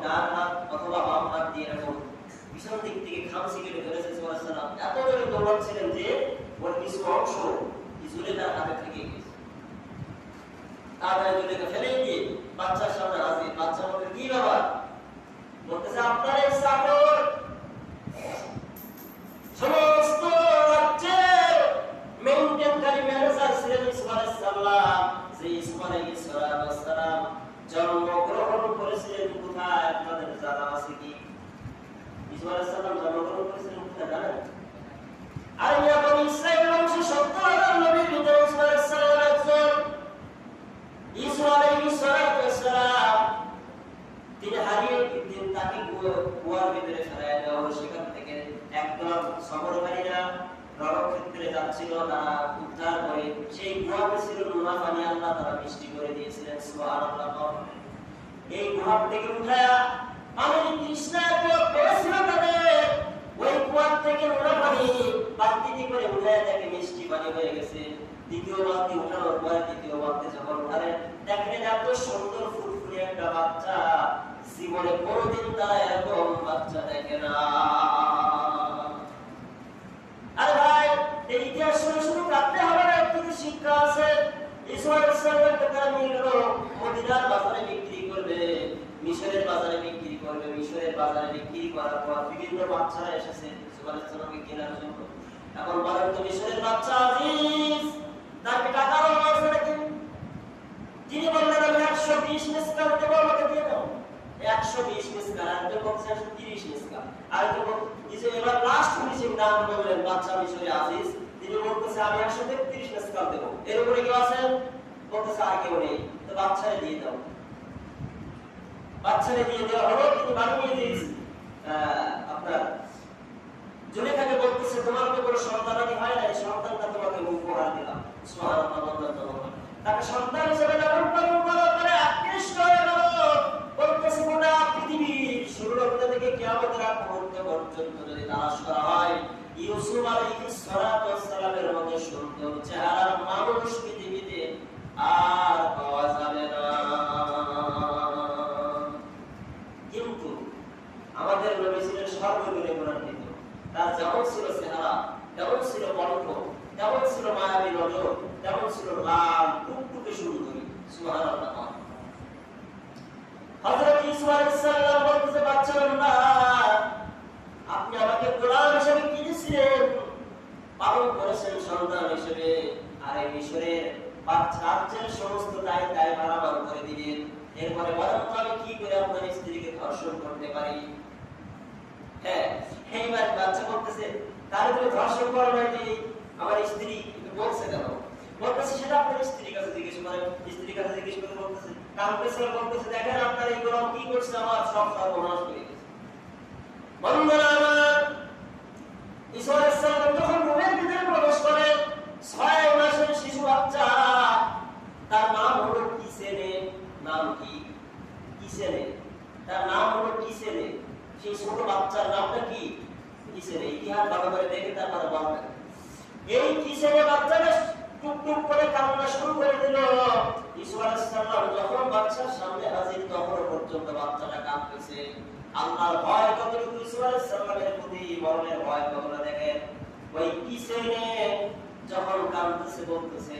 ডান হাত অথবা বাম হাত দিয়ে এরকম পিছন দিক থেকে খামচি কেটে ধরেছে সাল্লাল্লাহু আলাইহি এত জোরে দৌড়াচ্ছিলেন যে ওর কিছু অংশ জুলেখার হাতে থেকে গেছে। তারপরে জুলেখা ফেলে দিয়ে বাচ্চার সামনে হাজির। বাচ্চা বলতে কি ব্যাপার? বলতেছে আপনার এই চাকর সমস্ত রাজ্যের মেইনটেইনকারী ম্যানেজার ছিলেন ইউসুফ আলাইহিস সালাম। যে ইউসুফ আলাইহিস সালাম জন্মগ্রহণ করেছিলেন কোথায় আপনাদের জানা আছে কি? ইউসুফ আলাইহিস সালাম জন্মগ্রহণ করেছিলেন কোথায় জানেন? আর বনি ইসরাইল বংশ 70,000 নবীর ভিতরে ইউসুফ আলাইহিস সালাম একজন। ইউসুফ আলাইহিস সালাম তিনি হারিয়ে দিন তাকে কুয়ার ভিতরে ফেলায় দেওয়া হলো। সেখান থেকে একদম সফরকারীরা রণক্ষেত্রে যাচ্ছিল, তারা উদ্ধার করে সেই গুহাতে ছিল নোনা পানি, আল্লাহ তারা মিষ্টি করে দিয়েছিলেন। সুবহানাল্লাহ। এই গুহা থেকে উঠায়া পানির তৃষ্ণায় পেয়েছিল তাদের, ওই কুয়া থেকে নোনা পানি বালতিতে করে উঠায়া তাকে মিষ্টি পানি হয়ে গেছে। দ্বিতীয় বালতি উঠানোর পরে তৃতীয় বালতি যখন উঠালেন দেখলেন এত সুন্দর ফুলফুলি একটা বাচ্চা, জীবনে কোনোদিন তারা এরকম বাচ্চা দেখে না। আরে ভাই, এই ইতিহাস শুনে শুধু কাঁদতে হবে না, একটু শিক্ষা আছে। ইসু আলাইহিস সালামের টাকা নিয়ে গেল মদিনার বাজারে বিক্রি করবে, মিশরের বাজারে বিক্রি করবে। মিশরের বাজারে বিক্রি করার পর বিভিন্ন বাচ্চারা এসেছে ইসু আলাইহিস সালামকে কেনার জন্য। এখন বলেন তো মিশরের বাচ্চা আজিজ তাকে টাকার অভাব আছে নাকি? যিনি বললেন আমি 120 মিসকাল দেব, আমাকে দিয়ে দাও। 120 মিসকাল, আর তো বলছে 130 মিসকাল। আর তো কিছু এবার লাস্ট ফিনিশিং দাম বললেন বাচ্চা মিশরে আজিজ, তিনি বলতেছে আমি 133 মিসকাল দেব। এর উপরে কেউ আছেন? বলতেছে আর কেউ নেই। তো বাচ্চারে দিয়ে দাও। বাচ্চারে দিয়ে দেওয়া হলো। তিনি বানিয়ে দিয়েছে আপনার জুলেখাকে বলতেছে তোমার তো কোনো সন্তানাদি হয় না, এই সন্তানটা তোমাকে উপহার দিলাম। সুবহানাল্লাহ। তাকে সন্তান হিসেবে লালন পালন করার পরে আকৃষ্ট হয়ে গেল। বলতেছে গোটা পৃথিবীর শুরুটা থেকে কিয়ামতের আগ মুহূর্ত পর্যন্ত যদি তালাশ করা হয় ইউসুফ আলাইহিস সালামের মতো সুন্দর চেহারার মানুষ পৃথিবীতে আর পাওয়া যাবে না। কিন্তু আমাদের নবী ছিলেন সর্বগুণে গুণান্বিত। তার যেমন ছিল চেহারা, তেমন ছিল কণ্ঠ, তেমন ছিল মায়াবী নজর, তেমন ছিল লাল টুকটুকে সুন্দরী। সুবহানাল্লাহ। হযরত ইউসুফ আলাইহিস সালাম বলতেছে বাচ্চা আল্লাহ আপনি আমাকে গোলাম হিসেবে কিনেছিলেন, পালন করেছেন সন্তান হিসেবে, আর এই মিশরের রাজ্যের সমস্ত দায়ভার আমার করে দিলেন। এরপরে বলেন তো আমি কি করে আপনার স্ত্রীকে ধর্ষণ করতে পারি? হ্যাঁ, এইবার বাচ্চা বলতেছে তার উপরে ধর্ষণ করা নাই যে আমার স্ত্রী বলছে কেন? বলতেছে সেটা আপনার স্ত্রীর কাছে জিজ্ঞেস করেন। স্ত্রীর কাছে জিজ্ঞেস করে বলতেছে কাঁদতেছে, বলতেছে দেখেন আপনার এই গোলাম কি করছে, আমার সব সর্বনাশ করে গেছে। বন্ধুরা আমার, ঈসা আলাইহিস সালাম যখন রুমের ভিতরে প্রবেশ করে 6 মাসের শিশু বাচ্চা, তার নাম হলো কিসেনে। নাম কি? কিসেনে। তার নাম হলো কিসেনে। সেই ছোট বাচ্চার নামটা কি? কিসেনে। ইতিহাস ভালো করে দেখে তারপরে বলবেন। এই কিসেনে বাচ্চাটা টুকটুক করে কান্না শুরু করে দিল। ঈসা আলাইহিস সালাম যখন বাচ্চার সামনে হাজির তখন পর্যন্ত বাচ্চাটা কাঁদতেছে। আল্লাহর ভয় কতটুকু ঈসা আলাইহিস সালামের প্রতি, মরণের ভয় কতটা দেখেন। ওই কিসেনে যখন কাঁদতেছে বলতেছে